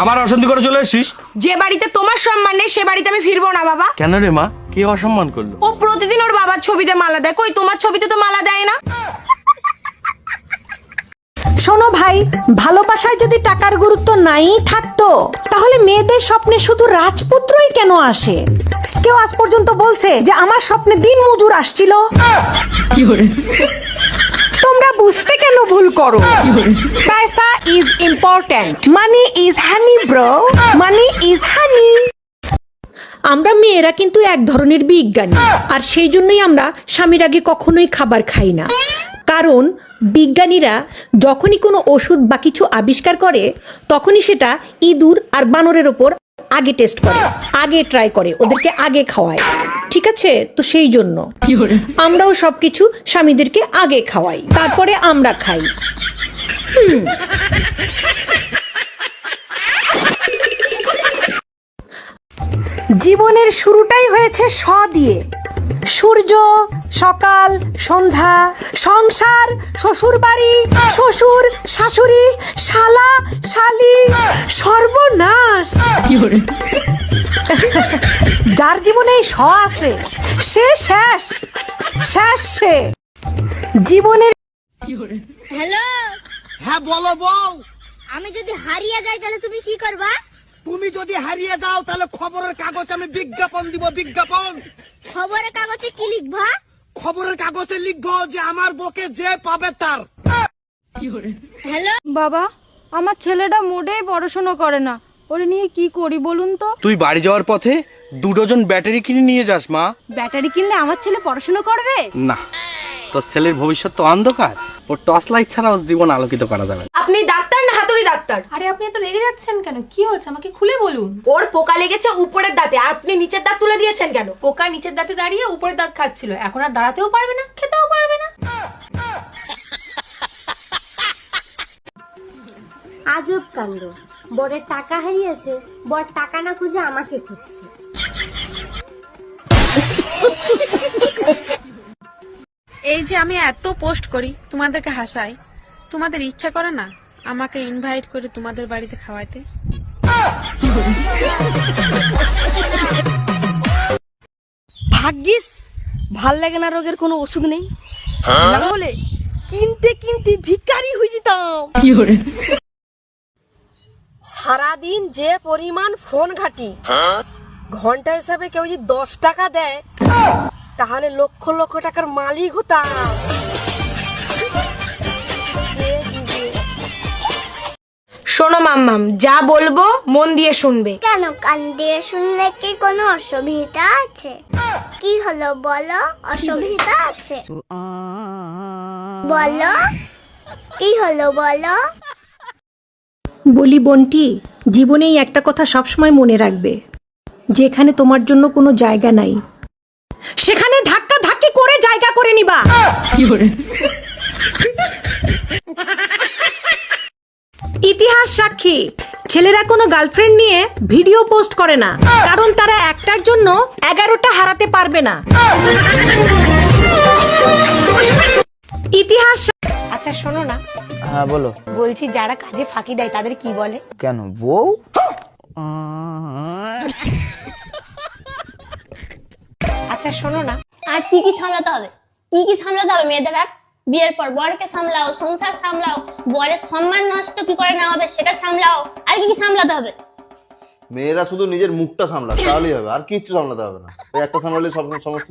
আবার অশান্তি করে চলে এসেছিস। যে বাড়িতে তোমার সম্মান নেই সে বাড়িতে আমি ফিরবো না বাবা। কেন রে মা, কে অসম্মান করলো? ও প্রতিদিন ওর বাবার ছবিতে মালা দেয়, কই তোমার ছবিতে তো মালা দেয় না। শোনো ভাই, ভালোবাসায় যদি টাকার গুরুত্ব নাই থাকতো তাহলে মেয়েদের স্বপ্নে শুধু রাজপুত্রই কেন আসে? কেউ আজ পর্যন্ত বলছে যে আমার স্বপ্নে দিন মজুর আসছিল? তোমরা বুঝতে কেন ভুল করো? পয়সা is important, money is honey bro, money is honey. আমরা মেয়েরা কিন্তু এক ধরনের বিজ্ঞানী, আর সেই জন্যই আমরা স্বামীর আগে কখনোই খাবার খাই না। কারণ বিজ্ঞানীরা যখনই কোনো ওষুধ বা কিছু আবিষ্কার করে তখনই সেটা ইঁদুর আর বানরের ওপর আগে টেস্ট করে, আগে ট্রাই করে, ওদেরকে আগে খাওয়ায়। ঠিক আছে? তো সেই জন্য আমরাও সবকিছু স্বামীদেরকে আগে খাওয়াই, তারপরে আমরা খাই। জীবনের শুরুটাই হয়েছে স দিয়ে। সূর্য, সকাল, সন্ধ্যা, সংসার, শ্বশুর বাড়ি, শ্বশুর, শাশুড়ি, শালা, শালি, সর্বনাশ। যার জীবনে এই স আছে সে শেষ, শেষ সে জীবনের। হ্যালো, হ্যাঁ বলো বউ। আমি যদি হারিয়ে যাই তাহলে তুমি কি করবা? তুমি যদি হারিয়ে যাও তাহলে খবরের কাগজে আমি বিজ্ঞাপন দিব, বিজ্ঞাপন। খবরের কাগজে কি লিখবা? খবরের কাগজে লিখবো যে আমার বউকে যে পাবে তার। হ্যালো বাবা, আমার ছেলেটা মোটেই পড়াশোনা করে না, ওরে নিয়ে কি করি বলুন তো? তুই বাড়ি যাওয়ার পথে 2 ডজন ব্যাটারি কিনে নিয়ে যাস মা। ব্যাটারি কিনলে আমার ছেলে পড়াশোনা করবে? না, তোর ছেলের ভবিষ্যৎ তো অন্ধকার, ওর টর্চ লাইট ছাড়া ওর জীবন আলোকিত করা যাবে না। আপনি ডাক্তার না হাতুড়ি ডাক্তার? আরে আপনি এত রেগে যাচ্ছেন কেন? কি হয়েছে আমাকে খুলে বলুন। ওর পোকা লেগেছে উপরের দাঁতে, আর আপনি নিচের দাঁত তুলে দিয়েছেন কেন? পোকা নিচের দাঁতে দাঁড়িয়ে উপরের দাঁত খাচ্ছিল, এখন আর দাঁড়াতেও পারবে না, খেতেও পারবে না। আজব কাণ্ড, বরের টাকা হারিয়েছে, বর টাকা না খুঁজে আমাকে খুঁজছে। এই যে আমি এত পোস্ট করি, তোমাদেরকে হাসাই, তোমাদের ইচ্ছা করে না আমাকে ইনভাইট করে তোমাদের বাড়িতে খাওয়াইতে? ভাগ্যিস ভাল লাগে না রোগের কোনো ওষুধ নেই, না হলে কিনতে কিনতে ভিখারি হয়ে যেতাম। সারাদিন যে পরিমাণ ফোন ঘাটি, ঘন্টা হিসাবে কেউ যদি 10 টাকা দেয় তাহলে লক্ষ লক্ষ টাকার মালিক হতাম। শোনো মাম্মাম, যা বলবো মন দিয়ে শুনবে। কেন কান দিয়ে শুনলে কি কোনো অসুবিধা আছে? কি হলো বলো, অসুবিধা আছে? বলো কি হলো বলো। বলি বোনটি, জীবনেই একটা কথা সবসময় মনে রাখবে, যেখানে তোমার জন্য কোনো জায়গা নাই সেখানে ধাক্কা ধাক্কি করে জায়গা করে নিবা। ইতিহাস সাক্ষী, ছেলেরা কোনো গার্লফ্রেন্ড নিয়ে ভিডিও পোস্ট করে না, কারণ তারা একটার জন্য 11টা হারাতে পারবে না। ইতিহাস। আচ্ছা শোনো না, হ্যাঁ বলো। বলছি যারা কাজে ফাঁকি দেয় তাদের কি বলে? কেন বউ? আচ্ছা শোনো না, আর কি কি সামলাতে হবে? কি কি সামলাতে হবে মেয়েদের? আর বিয়ের পর বরকে সামলাও, সংসার সামলাও, বরের সম্মান নষ্ট কি করে না হবে সেটা সামলাও, আর কি কি সামলাতে হবে? মেয়েরা শুধু নিজের মুখটা সামলাক তাহলেই হবে, আর কিচ্ছু সামলাতে হবে না। ওই একটা সামলালে সমস্ত